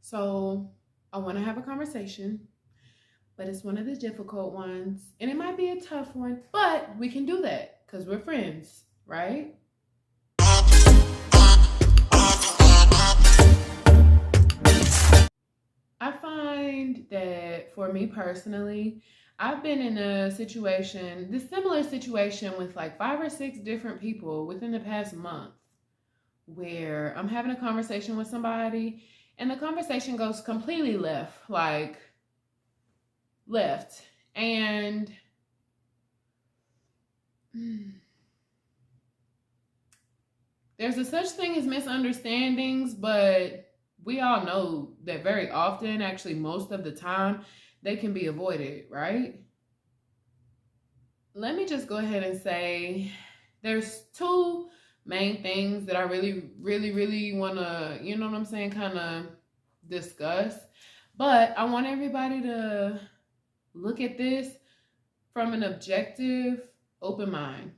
So I want to have a conversation, but it's one of the difficult ones. And it might be a tough one, but we can do that because we're friends, right? I find that for me personally, I've been in a situation, this similar situation with like five or six different people within the past month where I'm having a conversation with somebody and the conversation goes completely left, like left. And there's a such thing as misunderstandings, but we all know that very often, actually most of the time, they can be avoided, right? Let me just go ahead and say there's two main things that I really want to, you know what I'm saying, kind of discuss. But I want everybody to look at this from an objective, open mind.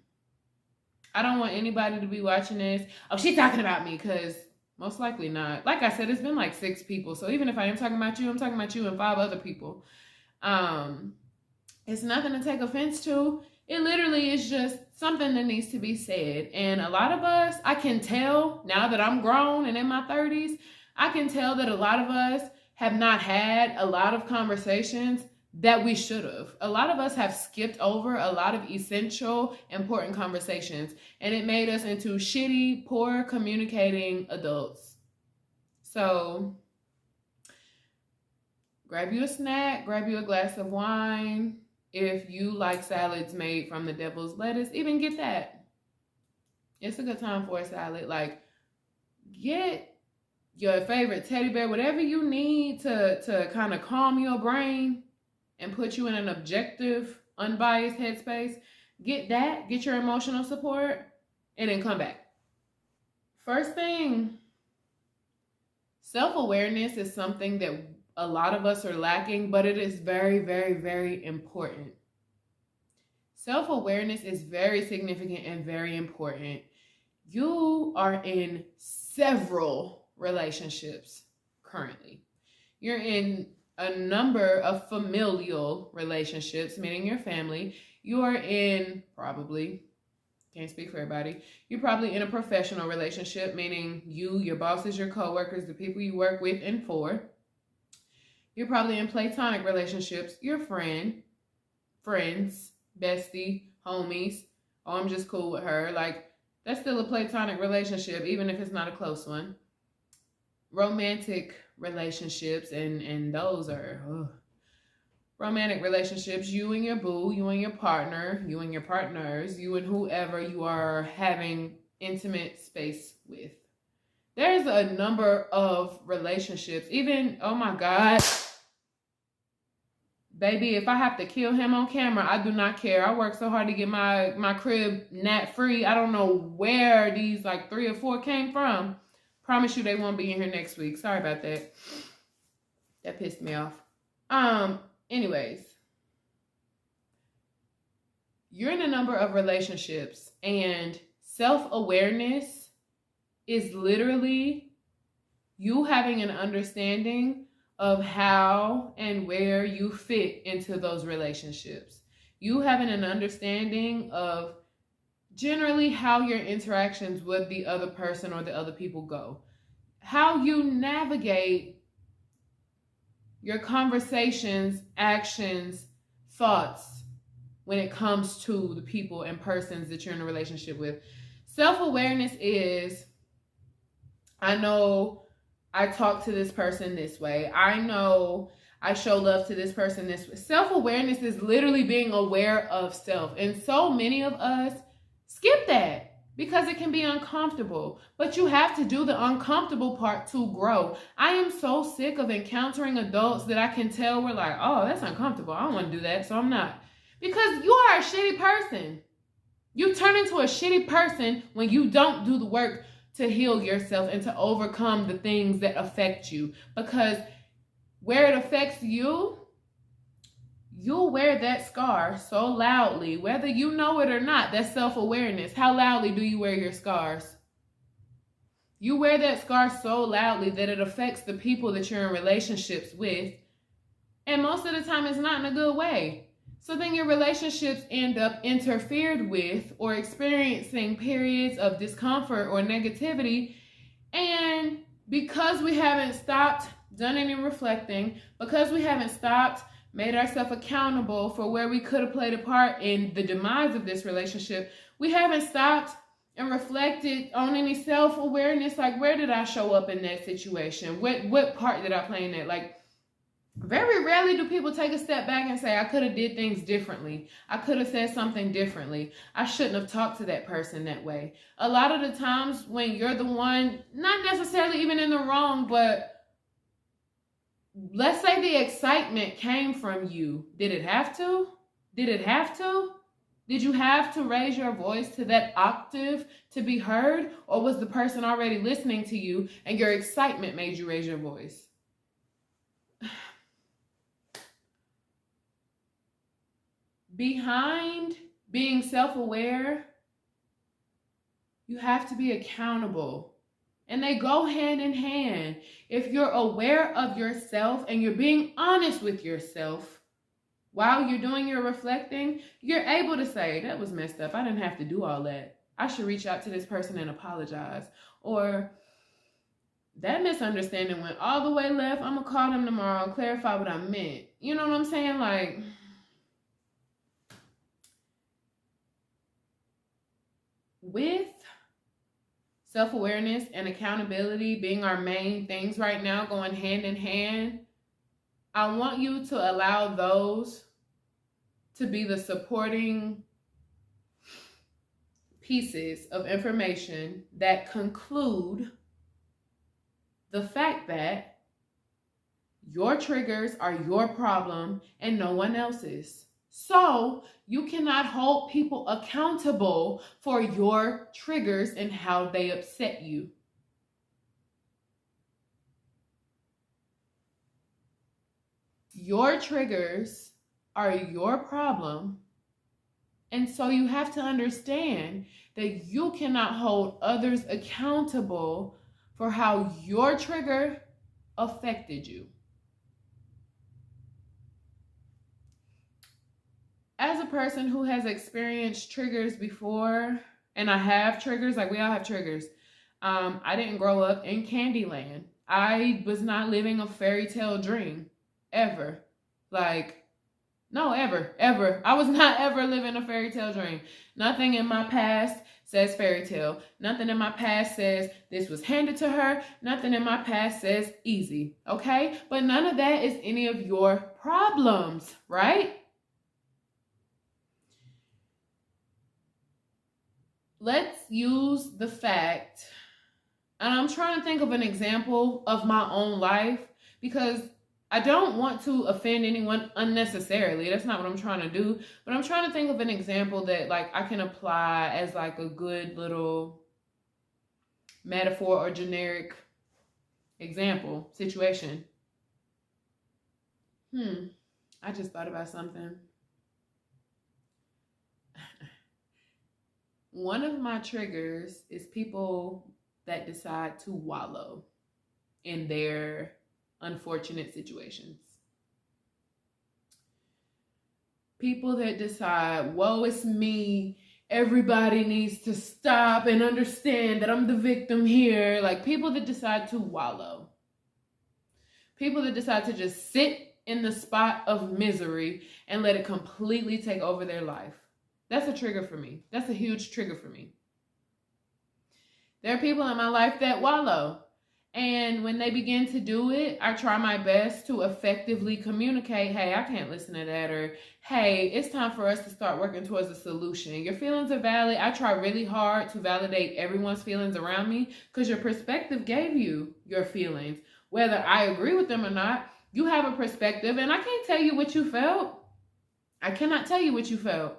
I don't want anybody to be watching this. Oh, she's talking about me, because most likely not. Like I said, it's been like six people. So even if I am talking about you, I'm talking about you and five other people. It's nothing to take offense to. It literally is just something that needs to be said. And a lot of us, I can tell now that I'm grown and in my 30s, I can tell that a lot of us have not had a lot of conversations that we should have. A lot of us have skipped over a lot of essential, important conversations, and it made us into shitty, poor communicating adults. So grab you a snack, grab you a glass of wine. If you like salads made from the devil's lettuce, even get that. It's a good time for a salad. Like, get your favorite teddy bear, whatever you need to kind of calm your brain and put you in an objective, unbiased headspace. Get that, get your emotional support, and then come back. First thing, self-awareness is something that a lot of us are lacking, but it is very important. Self-awareness is very significant and very important. You are in several relationships currently. You're in a number of familial relationships, meaning your family. You are in, probably, can't speak for everybody, you're probably in a professional relationship, meaning you, your bosses, your coworkers, the people you work with and for. You're probably in platonic relationships, your friends, bestie, homies. Oh, I'm just cool with her. Like, that's still a platonic relationship, even if it's not a close one. Romantic relationships, and those are romantic relationships. You and your boo, you and your partner, you and your partners, you and whoever you are having intimate space with. There's a number of relationships. Even, oh my God, baby, if I have to kill him on camera, I do not care. I work so hard to get my crib gnat free. I don't know where these like 3 or 4 came from. Promise you they won't be in here next week. Sorry about that. That pissed me off. Anyways, you're in a number of relationships, and self-awareness is literally you having an understanding of how and where you fit into those relationships. You having an understanding of generally how your interactions with the other person or the other people go. How you navigate your conversations, actions, thoughts when it comes to the people and persons that you're in a relationship with. Self-awareness is, I know I talk to this person this way. I know I show love to this person this way. Self-awareness is literally being aware of self. And so many of us skip that because it can be uncomfortable. But you have to do the uncomfortable part to grow. I am so sick of encountering adults that I can tell we're like, oh, that's uncomfortable. I don't want to do that, so I'm not. Because you are a shitty person. You turn into a shitty person when you don't do the work to heal yourself and to overcome the things that affect you. Because where it affects you, you'll wear that scar so loudly, whether you know it or not. That's self-awareness. How loudly do you wear your scars? You wear that scar so loudly that it affects the people that you're in relationships with. And most of the time, it's not in a good way. So then your relationships end up interfered with or experiencing periods of discomfort or negativity. And because we haven't stopped, done any reflecting, because we haven't stopped, made ourselves accountable for where we could have played a part in the demise of this relationship, we haven't stopped and reflected on any self-awareness. Like, where did I show up in that situation? What part did I play in that? Like, very rarely do people take a step back and say, I could have did things differently. I could have said something differently. I shouldn't have talked to that person that way. A lot of the times when you're the one, not necessarily even in the wrong, but let's say the excitement came from you. Did it have to? Did it have to? Did you have to raise your voice to that octave to be heard? Or was the person already listening to you and your excitement made you raise your voice? Behind being self-aware, you have to be accountable. And they go hand in hand. If you're aware of yourself and you're being honest with yourself, while you're doing your reflecting, you're able to say, that was messed up. I didn't have to do all that. I should reach out to this person and apologize. Or that misunderstanding went all the way left. I'm going to call them tomorrow and clarify what I meant. You know what I'm saying? Like, with self-awareness and accountability being our main things right now, going hand in hand, I want you to allow those to be the supporting pieces of information that conclude the fact that your triggers are your problem and no one else's. So you cannot hold people accountable for your triggers and how they upset you. Your triggers are your problem. And so you have to understand that you cannot hold others accountable for how your trigger affected you. As a person who has experienced triggers before, and I have triggers, like we all have triggers. I didn't grow up in Candyland. I was not living a fairy tale dream, ever. Like, no, ever. I was not ever living a fairy tale dream. Nothing in my past says fairy tale. Nothing in my past says this was handed to her. Nothing in my past says easy, okay? But none of that is any of your problems, right? Let's use the fact, and I'm trying to think of an example of my own life because I don't want to offend anyone unnecessarily. That's not what I'm trying to do. But I'm trying to think of an example that like I can apply as like a good little metaphor or generic example, situation. I just thought about something. One of my triggers is people that decide to wallow in their unfortunate situations. People that decide, woe is me, everybody needs to stop and understand that I'm the victim here. Like people that decide to wallow. People that decide to just sit in the spot of misery and let it completely take over their life. That's a trigger for me. That's a huge trigger for me. There are people in my life that wallow. And when they begin to do it, I try my best to effectively communicate, hey, I can't listen to that. Or, hey, it's time for us to start working towards a solution. Your feelings are valid. I try really hard to validate everyone's feelings around me because your perspective gave you your feelings. Whether I agree with them or not, you have a perspective. And I can't tell you what you felt. I cannot tell you what you felt.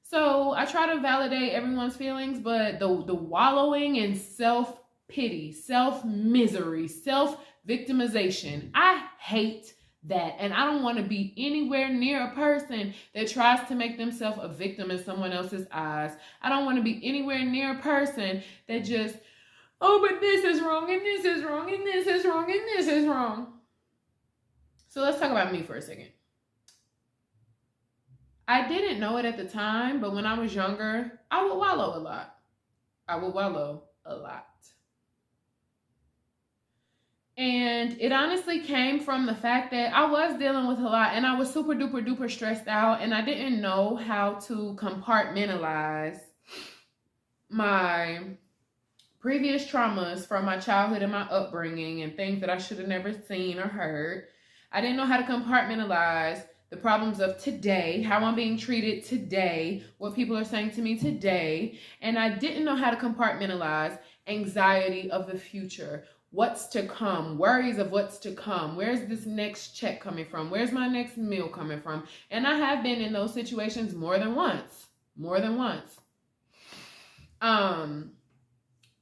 So I try to validate everyone's feelings, but the wallowing in self-pity, self-misery, self-victimization, I hate that. And I don't want to be anywhere near a person that tries to make themselves a victim in someone else's eyes. I don't want to be anywhere near a person that just Oh, but this is wrong, and this is wrong, and this is wrong, and this is wrong. So let's talk about me for a second. I didn't know it at the time, but when I was younger, I would wallow a lot. And it honestly came from the fact that I was dealing with a lot and I was super duper duper stressed out, and I didn't know how to compartmentalize my previous traumas from my childhood and my upbringing and things that I should have never seen or heard. I didn't know how to compartmentalize the problems of today, how I'm being treated today, what people are saying to me today. And I didn't know how to compartmentalize anxiety of the future, what's to come, worries of what's to come. Where's this next check coming from? Where's my next meal coming from? And I have been in those situations more than once.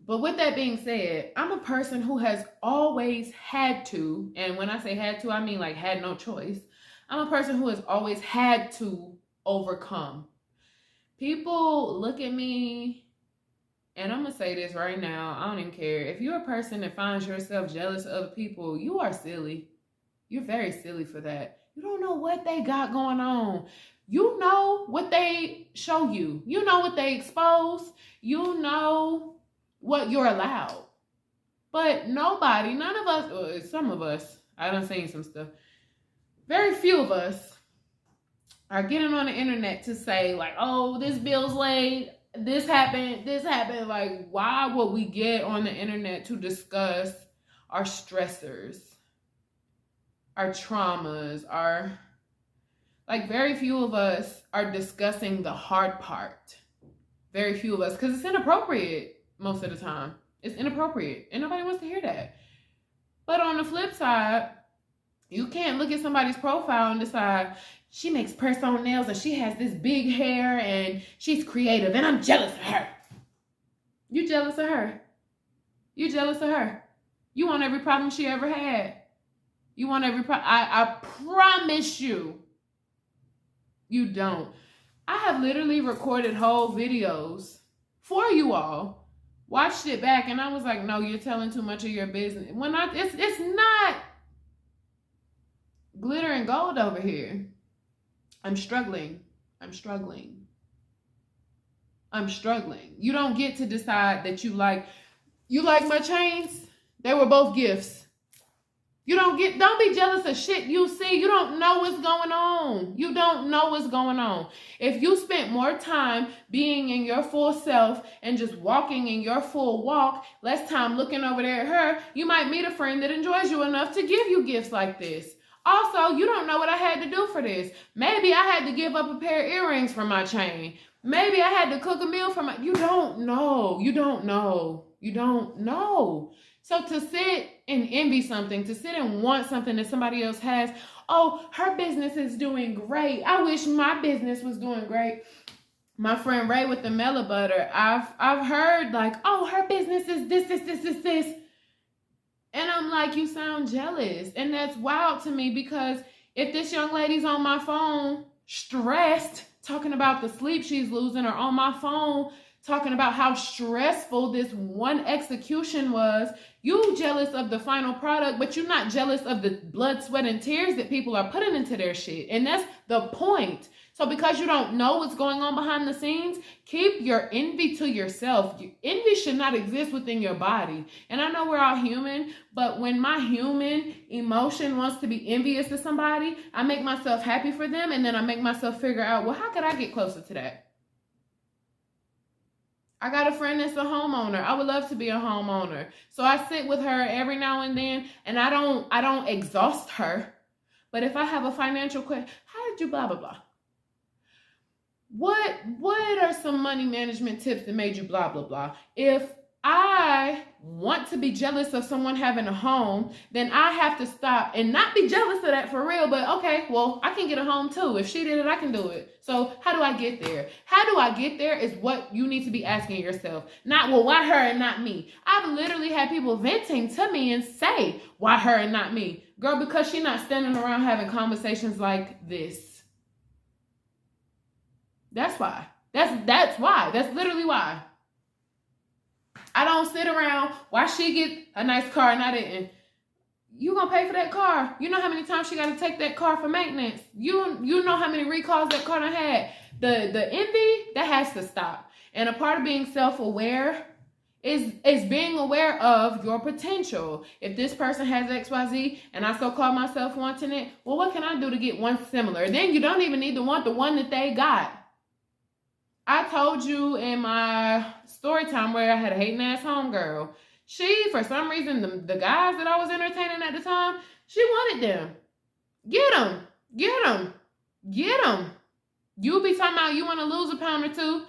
But with that being said, I'm a person who has always had to, and when I say had to, I mean like had no choice. I'm a person who has always had to overcome. People look at me, and I'm going to say this right now, I don't even care. If you're a person that finds yourself jealous of other people, you are silly. You're very silly for that. You don't know what they got going on. You know what they show you. You know what they expose. You know what you're allowed. But nobody, none of us, some of us, I done seen some stuff. Very few of us are getting on the internet to say like, oh, this bill's late, this happened. Like, why would we get on the internet to discuss our stressors, our traumas, like very few of us are discussing the hard part. Very few of us, because it's inappropriate most of the time. It's inappropriate and nobody wants to hear that. But on the flip side, you can't look at somebody's profile and decide she makes press-on nails and she has this big hair and she's creative and I'm jealous of her. You jealous of her. You jealous of her. You want every problem she ever had. You want every problem. I promise you, you don't. I have literally recorded whole videos for you all. Watched it back and I was like, no, you're telling too much of your business. It's not glitter and gold over here. I'm struggling. You don't get to decide that you like my chains. They were both gifts. Don't be jealous of shit you see. You don't know what's going on. If you spent more time being in your full self and just walking in your full walk, less time looking over there at her, you might meet a friend that enjoys you enough to give you gifts like this. Also, you don't know what I had to do for this. Maybe I had to give up a pair of earrings for my chain. Maybe I had to cook a meal for my... You don't know. So to sit and envy something, to sit and want something that somebody else has, oh, her business is doing great. I wish my business was doing great. My friend Ray with the Mellow Butter, I've heard like, oh, her business is this. And I'm like, you sound jealous. And that's wild to me because if this young lady's on my phone, stressed, talking about the sleep she's losing, or on my phone, talking about how stressful this one execution was, you jealous of the final product, but you're not jealous of the blood, sweat, and tears that people are putting into their shit. And that's the point. So because you don't know what's going on behind the scenes, keep your envy to yourself. Envy should not exist within your body. And I know we're all human, but when my human emotion wants to be envious to somebody, I make myself happy for them, and then I make myself figure out, well, how could I get closer to that? I got a friend that's a homeowner. I would love to be a homeowner. So I sit with her every now and then, and I don't exhaust her. But if I have a financial question, how did you blah, blah, blah? What are some money management tips that made you blah, blah, blah? If I want to be jealous of someone having a home, then I have to stop and not be jealous of that for real. But okay, well, I can get a home too. If she did it, I can do it. So how do I get there? How do I get there is what you need to be asking yourself. Not, well, why her and not me? I've literally had people venting to me and say, why her and not me? Girl, because she's not standing around having conversations like this. That's why. That's why. That's literally why. I gonna sit around while she get a nice car and I didn't. You gonna pay for that car. You know how many times she gotta take that car for maintenance. You know how many recalls that car done had. The envy, that has to stop. And a part of being self-aware is being aware of your potential. If this person has XYZ and I so call myself wanting it, well, what can I do to get one similar? Then you don't even need to want the one that they got. I told you in my story time where I had a hating ass homegirl. She, for some reason, the guys that I was entertaining at the time, she wanted them. Get them. Get them. Get them. You be talking about you want to lose a pound or two.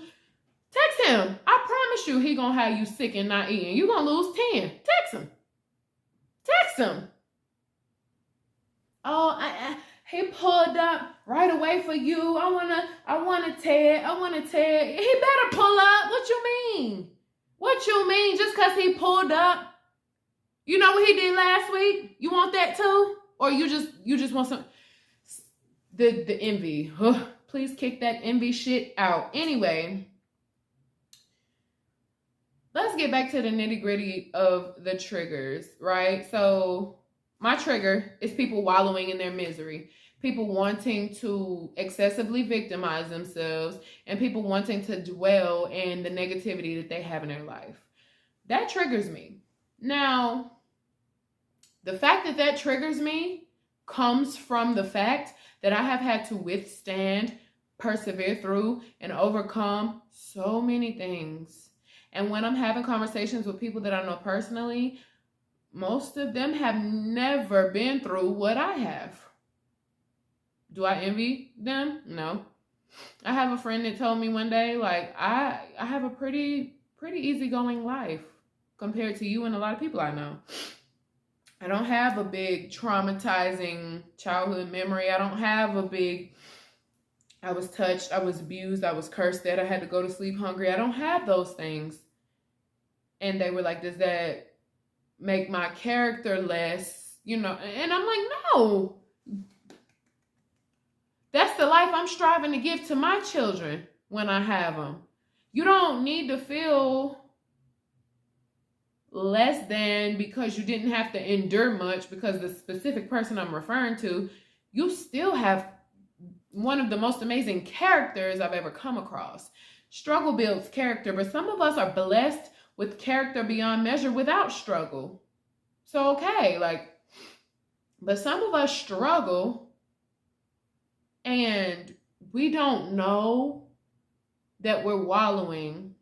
Text him. I promise you he going to have you sick and not eating. You going to lose 10. Text him. Text him. Oh, he pulled up right away for you. I want to Ted. He better pull up. What you mean? What you mean? Just because he pulled up? You know what he did last week? You want that too? Or you just want some... The envy. Ugh, please kick that envy shit out. Anyway, let's get back to the nitty-gritty of the triggers, right? So my trigger is people wallowing in their misery. People wanting to excessively victimize themselves, and people wanting to dwell in the negativity that they have in their life. That triggers me. Now, the fact that that triggers me comes from the fact that I have had to withstand, persevere through, and overcome so many things. And when I'm having conversations with people that I know personally, most of them have never been through what I have. Do I envy them? No. I have a friend that told me one day, like, I have a pretty easygoing life compared to you and a lot of people I know. I don't have a big traumatizing childhood memory. I don't have a big, I was touched, I was abused, I was cursed at, I had to go to sleep hungry. I don't have those things. And they were like, does that make my character less, you know? And I'm like, no. That's the life I'm striving to give to my children when I have them. You don't need to feel less than because you didn't have to endure much, because the specific person I'm referring to, you still have one of the most amazing characters I've ever come across. Struggle builds character, but some of us are blessed with character beyond measure without struggle. So, okay, but some of us struggle and we don't know that we're wallowing.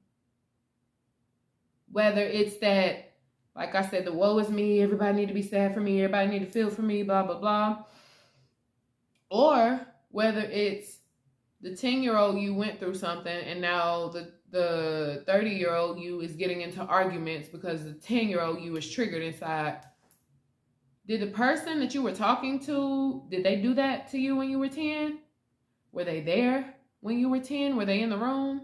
Whether it's that, like I said, the woe is me, everybody need to be sad for me, everybody need to feel for me, blah, blah, blah. Or whether it's the 10-year-old you went through something and now the 30-year-old you is getting into arguments because the 10-year-old you is triggered inside. Did the person that you were talking to, did they do that to you when you were 10? Were they there when you were 10? Were they in the room?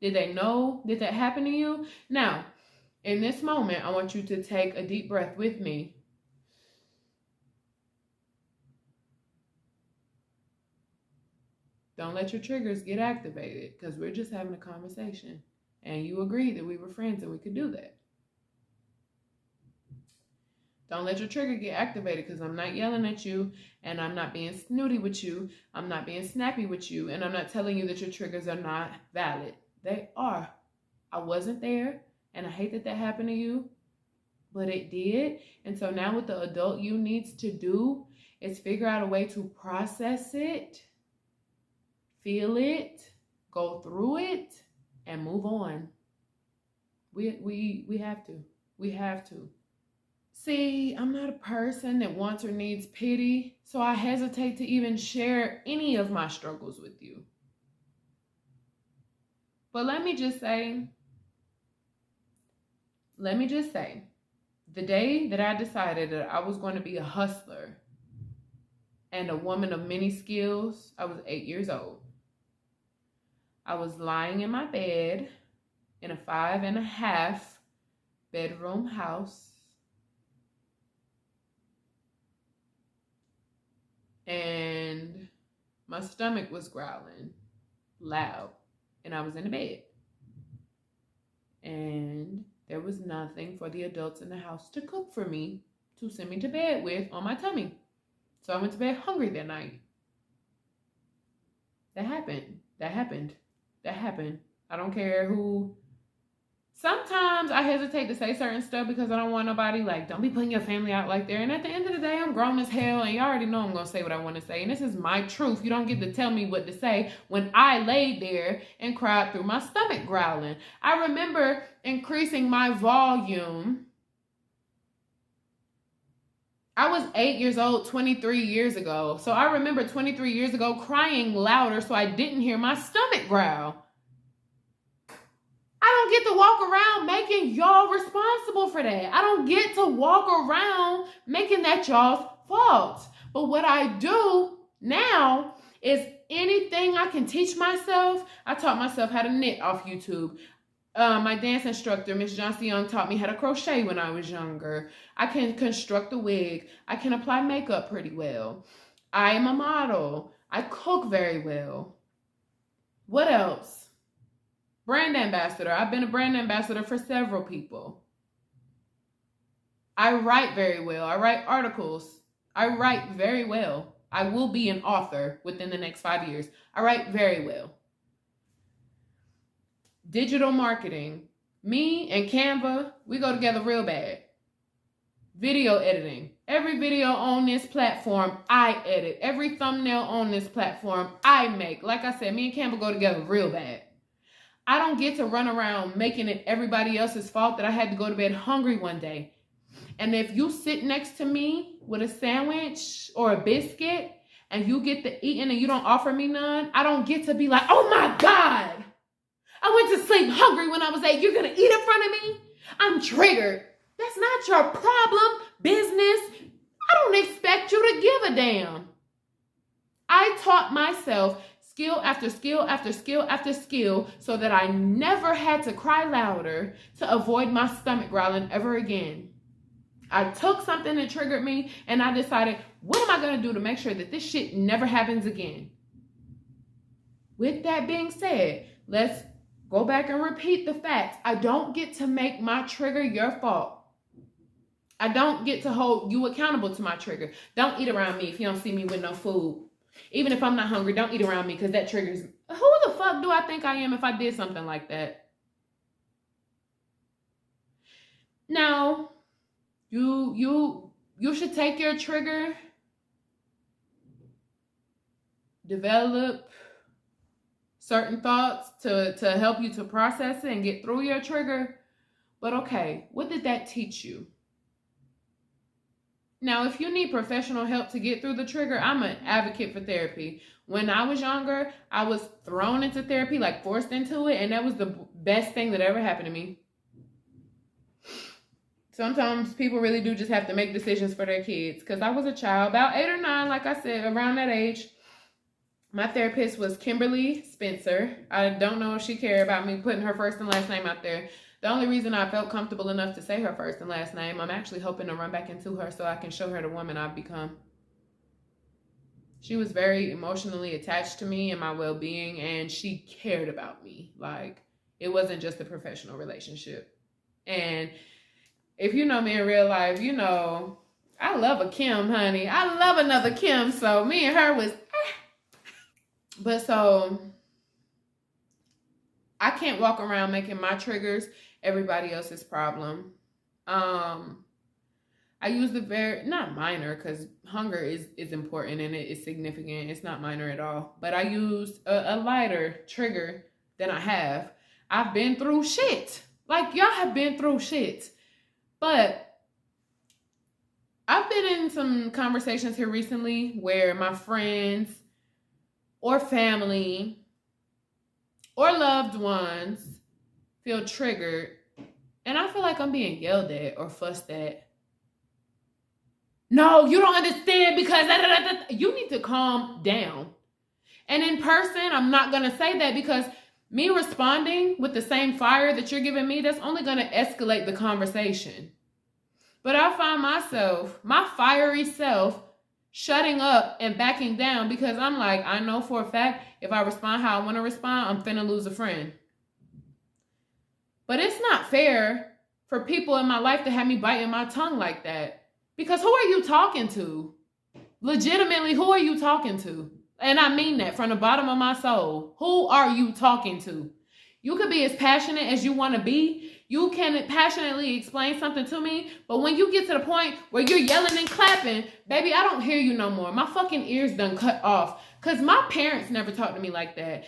Did they know? Did that happen to you? Now, in this moment, I want you to take a deep breath with me. Don't let your triggers get activated, because we're just having a conversation. And you agreed that we were friends and we could do that. Don't let your trigger get activated, because I'm not yelling at you and I'm not being snooty with you. I'm not being snappy with you. And I'm not telling you that your triggers are not valid. They are. I wasn't there and I hate that that happened to you, but it did. And so now what the adult you needs to do is figure out a way to process it, feel it, go through it, and move on. We have to. We have to. See, I'm not a person that wants or needs pity, so I hesitate to even share any of my struggles with you. But let me just say, the day that I decided that I was going to be a hustler and a woman of many skills, I was 8 years old. I was lying in my bed in a 5.5 bedroom house. And my stomach was growling loud. And I was in the bed. And there was nothing for the adults in the house to cook for me to send me to bed with on my tummy. So I went to bed hungry that night. That happened. I don't care who. Sometimes I hesitate to say certain stuff because I don't want nobody like, don't be putting your family out like that. And at the end of the day, I'm grown as hell and y'all already know I'm going to say what I want to say. And this is my truth. You don't get to tell me what to say when I laid there and cried through my stomach growling. I remember increasing my volume. I was 8 years old 23 years ago. So I remember 23 years ago crying louder so I didn't hear my stomach growl. I don't get to walk around making y'all responsible for that. I don't get to walk around making that y'all's fault. But what I do now is anything I can teach myself. I taught myself how to knit off YouTube. My dance instructor, Miss Johnson Young, taught me how to crochet when I was younger. I can construct a wig. I can apply makeup pretty well. I am a model. I cook very well. What else? Brand ambassador. I've been a brand ambassador for several people. I write very well. I write articles. I write very well. I will be an author within the next 5 years. I write very well. Digital marketing. Me and Canva, we go together real bad. Video editing. Every video on this platform, I edit. Every thumbnail on this platform, I make. Like I said, me and Canva go together real bad. I don't get to run around making it everybody else's fault that I had to go to bed hungry one day. And if you sit next to me with a sandwich or a biscuit and you get to eating and you don't offer me none, I don't get to be like, oh my God, I went to sleep hungry when I was 8. You're going to eat in front of me? I'm triggered. That's not your problem, business. I don't expect you to give a damn. I taught myself skill after skill after skill after skill so that I never had to cry louder to avoid my stomach growling ever again. I took something that triggered me and I decided, what am I going to do to make sure that this shit never happens again? With that being said, let's go back and repeat the facts. I don't get to make my trigger your fault. I don't get to hold you accountable to my trigger. Don't eat around me if you don't see me with no food. Even if I'm not hungry, don't eat around me because that triggers me. Who the fuck do I think I am if I did something like that? Now, you should take your trigger, develop certain thoughts to help you to process it and get through your trigger. But okay, what did that teach you? Now, if you need professional help to get through the trigger, I'm an advocate for therapy. When I was younger, I was thrown into therapy, like forced into it, and that was the best thing that ever happened to me. Sometimes people really do just have to make decisions for their kids. Because I was a child, about 8 or 9, like I said, around that age. My therapist was Kimberly Spencer. I don't know if she cared about me putting her first and last name out there. The only reason I felt comfortable enough to say her first and last name, I'm actually hoping to run back into her so I can show her the woman I've become. She was very emotionally attached to me and my well-being, and she cared about me. Like, it wasn't just a professional relationship. And if you know me in real life, you know, I love a Kim, honey. I love another Kim, so me and her was But so, I can't walk around making my triggers everybody else's problem. I use the not minor, because hunger is important and it is significant. It's not minor at all. But I use a lighter trigger than I have. I've been through shit. Like, y'all have been through shit. But I've been in some conversations here recently where my friends or family or loved ones feel triggered, and I feel like I'm being yelled at or fussed at. No, you don't understand because you need to calm down. And in person, I'm not going to say that because me responding with the same fire that you're giving me, that's only going to escalate the conversation. But I find myself, my fiery self, shutting up and backing down because I'm like, I know for a fact, if I respond how I want to respond, I'm finna lose a friend. But it's not fair for people in my life to have me biting my tongue like that. Because who are you talking to? Legitimately, who are you talking to? And I mean that from the bottom of my soul. Who are you talking to? You could be as passionate as you want to be. You can passionately explain something to me. But when you get to the point where you're yelling and clapping, baby, I don't hear you no more. My fucking ears done cut off. Because my parents never talked to me like that.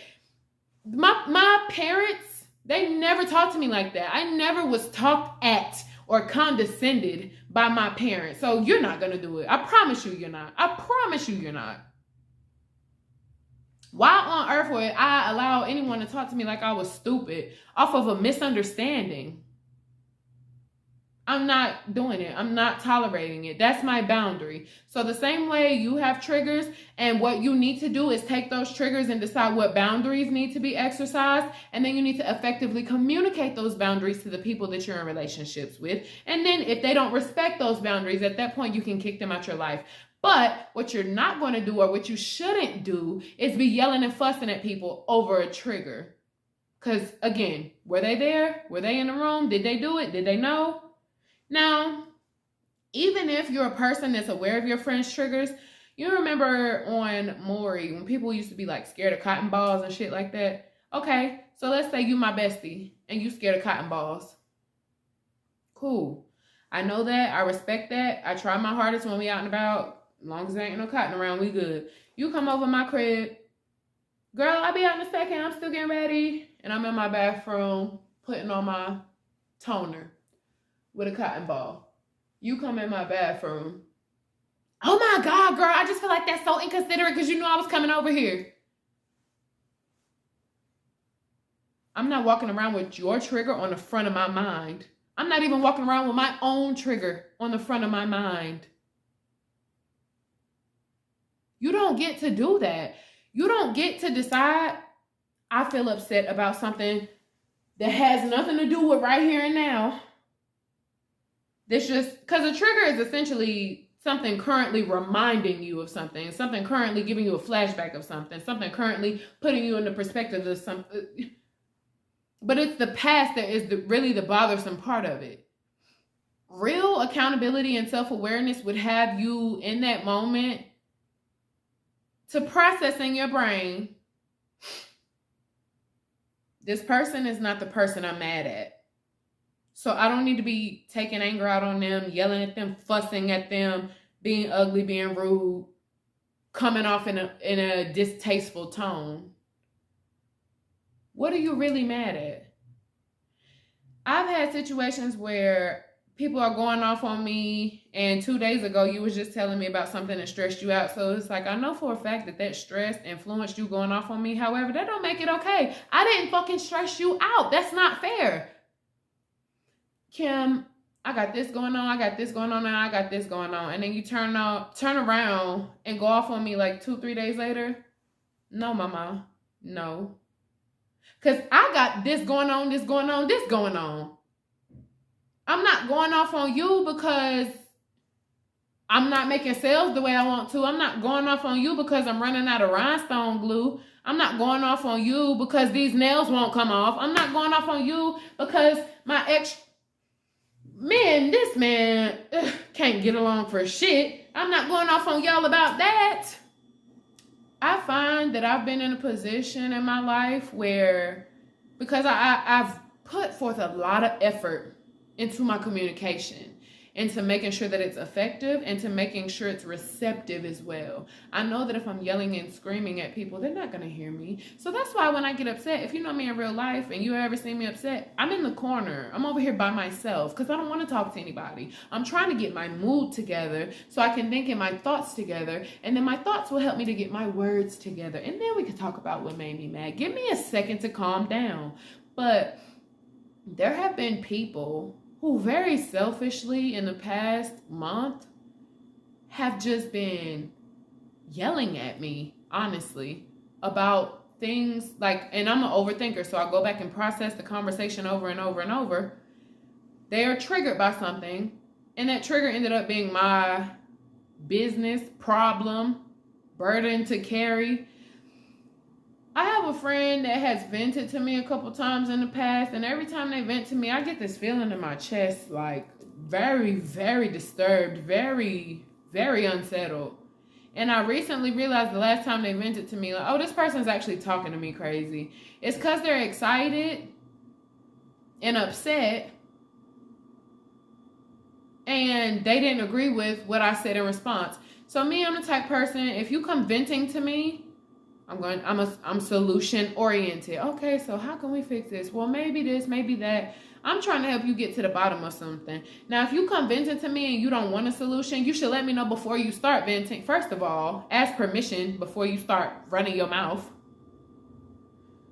My parents, they never talked to me like that. I never was talked at or condescended by my parents. So you're not going to do it. I promise you you're not. I promise you you're not. Why on earth would I allow anyone to talk to me like I was stupid off of a misunderstanding? I'm not doing it. I'm not tolerating it. That's my boundary. So the same way you have triggers, and what you need to do is take those triggers and decide what boundaries need to be exercised. And then you need to effectively communicate those boundaries to the people that you're in relationships with. And then if they don't respect those boundaries, at that point, you can kick them out your life. But what you're not going to do, or what you shouldn't do, is be yelling and fussing at people over a trigger. Because again, were they there? Were they in the room? Did they do it? Did they know? Now, even if you're a person that's aware of your friends' triggers, you remember on Maury when people used to be like scared of cotton balls and shit like that? Okay, so let's say you my bestie and you scared of cotton balls. Cool. I know that. I respect that. I try my hardest when we out and about. As long as there ain't no cotton around, we good. You come over my crib. Girl, I'll be out in a second. I'm still getting ready. And I'm in my bathroom putting on my toner with a cotton ball. You come in my bathroom. Oh my God, girl, I just feel like that's so inconsiderate because you knew I was coming over here. I'm not walking around with your trigger on the front of my mind. I'm not even walking around with my own trigger on the front of my mind. You don't get to do that. You don't get to decide, I feel upset about something that has nothing to do with right here and now. This just, because a trigger is essentially something currently reminding you of something, something currently giving you a flashback of something, something currently putting you in the perspective of something. But it's the past that is really the bothersome part of it. Real accountability and self-awareness would have you in that moment to process in your brain, this person is not the person I'm mad at. So I don't need to be taking anger out on them, yelling at them, fussing at them, being ugly, being rude, coming off in a distasteful tone. What are you really mad at? I've had situations where people are going off on me, and 2 days ago you was just telling me about something that stressed you out. So it's like, I know for a fact that stress influenced you going off on me. However, that don't make it okay. I didn't fucking stress you out. That's not fair. Kim, I got this going on, I got this going on, and I got this going on. And then you turn around and go off on me like 2-3 days later. No, mama. No. Because I got this going on, this going on, this going on. I'm not going off on you because I'm not making sales the way I want to. I'm not going off on you because I'm running out of rhinestone glue. I'm not going off on you because these nails won't come off. I'm not going off on you because my ex... Man, this man can't get along for shit. I'm not going off on y'all about that. I find that I've been in a position in my life where, because I've put forth a lot of effort into my communication, into making sure that it's effective, and to making sure it's receptive as well. I know that if I'm yelling and screaming at people, they're not going to hear me. So that's why when I get upset, if you know me in real life and you ever see me upset, I'm in the corner. I'm over here by myself because I don't want to talk to anybody. I'm trying to get my mood together so I can think in my thoughts together, and then my thoughts will help me to get my words together. And then we can talk about what made me mad. Give me a second to calm down. But there have been people who very selfishly in the past month have just been yelling at me, honestly, about things like, and I'm an overthinker, so I go back and process the conversation over and over and over. They are triggered by something, and that trigger ended up being my business, problem, burden to carry. I have a friend that has vented to me a couple times in the past, and every time they vent to me, I get this feeling in my chest, like very, very disturbed, very, very unsettled. And I recently realized the last time they vented to me, like, oh, this person's actually talking to me crazy. It's because they're excited and upset, and they didn't agree with what I said in response. So me, I'm the type person, if you come venting to me, I'm solution oriented. Okay, so how can we fix this? Well, maybe this, maybe that. I'm trying to help you get to the bottom of something. Now, if you come venting to me and you don't want a solution, you should let me know before you start venting. First of all, ask permission before you start running your mouth.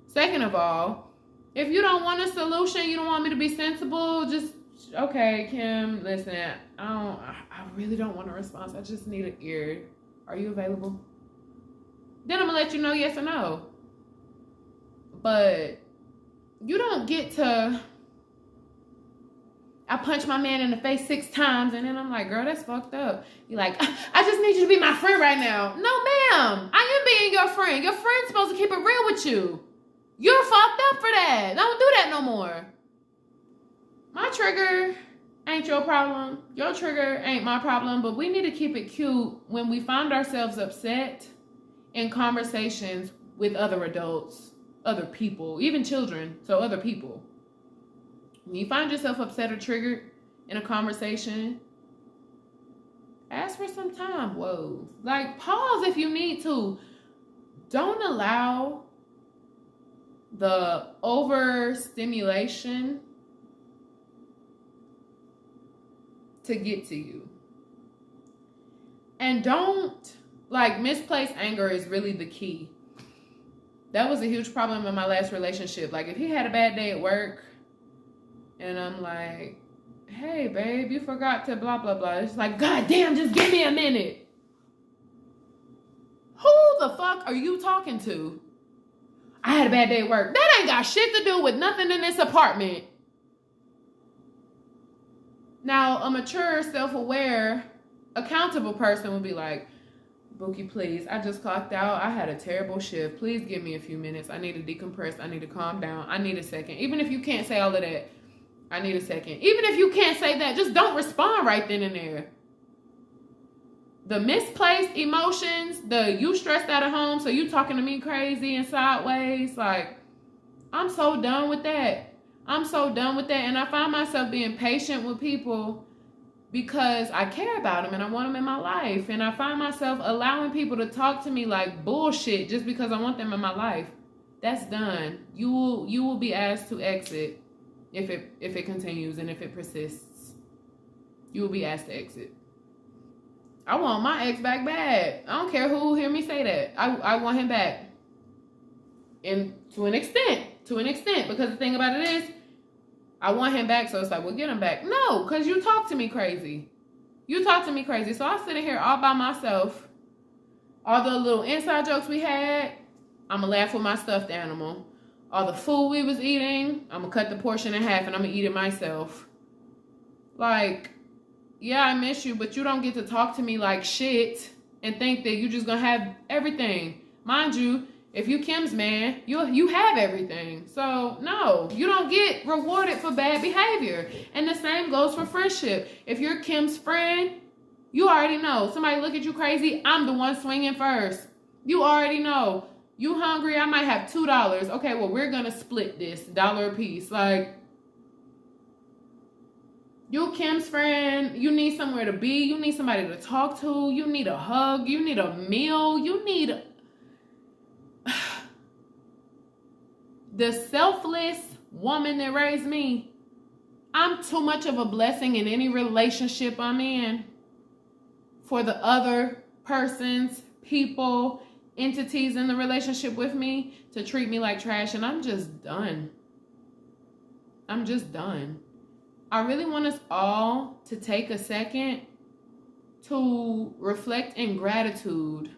Second of all, if you don't want a solution, you don't want me to be sensible, just, okay, Kim, listen, I really don't want a response. I just need an ear. Are you available? Then I'm going to let you know yes or no. But you don't get to, I punch my man in the face 6 times, and then I'm like, girl, that's fucked up. You're like, I just need you to be my friend right now. No, ma'am. I am being your friend. Your friend's supposed to keep it real with you. You're fucked up for that. Don't do that no more. My trigger ain't your problem. Your trigger ain't my problem. But we need to keep it cute when we find ourselves upset in conversations with other adults, other people, even children, so other people. When you find yourself upset or triggered in a conversation, ask for some time. Whoa. Like, pause if you need to. Don't allow the overstimulation to get to you. And don't, like, misplaced anger is really the key. That was a huge problem in my last relationship. Like, if he had a bad day at work, and I'm like, hey, babe, you forgot to blah, blah, blah. It's like, God damn, just give me a minute. Who the fuck are you talking to? I had a bad day at work. That ain't got shit to do with nothing in this apartment. Now, a mature, self-aware, accountable person would be like, Bookie, please, I just clocked out. I had a terrible shift. Please give me a few minutes. I need to decompress. I need to calm down. I need a second. Even if you can't say all of that, I need a second. Even if you can't say that, just don't respond right then and there. The misplaced emotions, the you stressed out at home, so you talking to me crazy and sideways, like, I'm so done with that. I'm so done with that. And I find myself being patient with people because I care about them and I want them in my life. And I find myself allowing people to talk to me like bullshit just because I want them in my life. That's done. You will be asked to exit if it continues and if it persists. You will be asked to exit. I want my ex back bad. I don't care who hear me say that. I want him back. And to an extent. Because the thing about it is, I want him back, so it's like, well, get him back. No, because you talk to me crazy. So I'm sitting here all by myself. All the little inside jokes we had, I'm going to laugh with my stuffed animal. All the food we was eating, I'm going to cut the portion in half and I'm going to eat it myself. Like, yeah, I miss you, but you don't get to talk to me like shit and think that you're just going to have everything. Mind you, if you Kim's man, you have everything. So, no, you don't get rewarded for bad behavior. And the same goes for friendship. If you're Kim's friend, you already know. Somebody look at you crazy, I'm the one swinging first. You already know. You hungry? I might have $2. Okay, well, we're going to split this $1 a piece. Like, you Kim's friend, you need somewhere to be. You need somebody to talk to. You need a hug. You need a meal. You need the selfless woman that raised me. I'm too much of a blessing in any relationship I'm in for the other persons, people, entities in the relationship with me to treat me like trash, and I'm just done. I really want us all to take a second to reflect in gratitude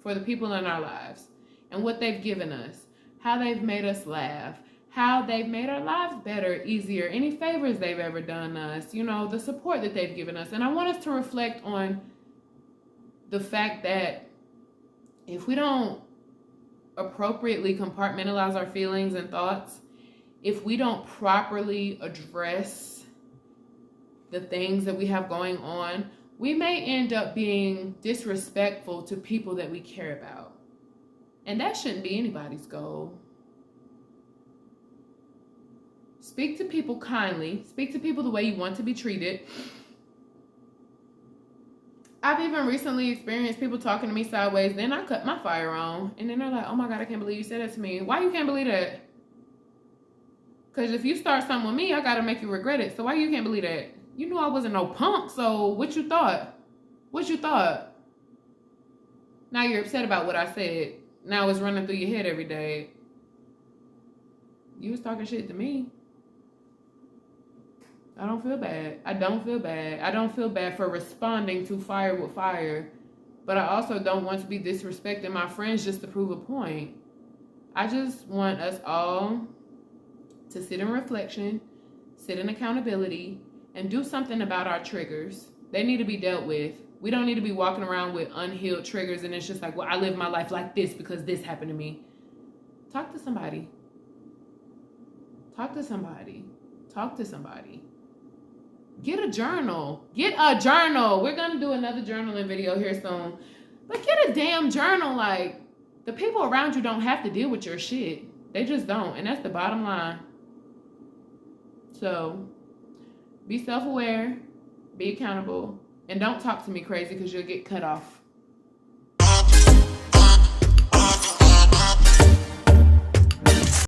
for the people in our lives and what they've given us, how they've made us laugh, how they've made our lives better, easier, any favors they've ever done us, you know, the support that they've given us. And I want us to reflect on the fact that if we don't appropriately compartmentalize our feelings and thoughts, if we don't properly address the things that we have going on, we may end up being disrespectful to people that we care about. And that shouldn't be anybody's goal. Speak to people kindly. Speak to people the way you want to be treated. I've even recently experienced people talking to me sideways. Then I cut my fire on. And then they're like, oh my God, I can't believe you said that to me. Why you can't believe that? Because if you start something with me, I got to make you regret it. So why you can't believe that? You knew I wasn't no punk. So what you thought? What you thought? Now you're upset about what I said. Now it's running through your head every day. You was talking shit to me. I don't feel bad. I don't feel bad. I don't feel bad for responding to fire with fire. But I also don't want to be disrespecting my friends just to prove a point. I just want us all to sit in reflection, sit in accountability, and do something about our triggers. They need to be dealt with. We don't need to be walking around with unhealed triggers and it's just like, well, I live my life like this because this happened to me. Talk to somebody. Talk to somebody. Talk to somebody. Get a journal. Get a journal. We're going to do another journaling video here soon. But get a damn journal. Like, the people around you don't have to deal with your shit. They just don't. And that's the bottom line. So, be self-aware. Be accountable. And don't talk to me crazy because you'll get cut off.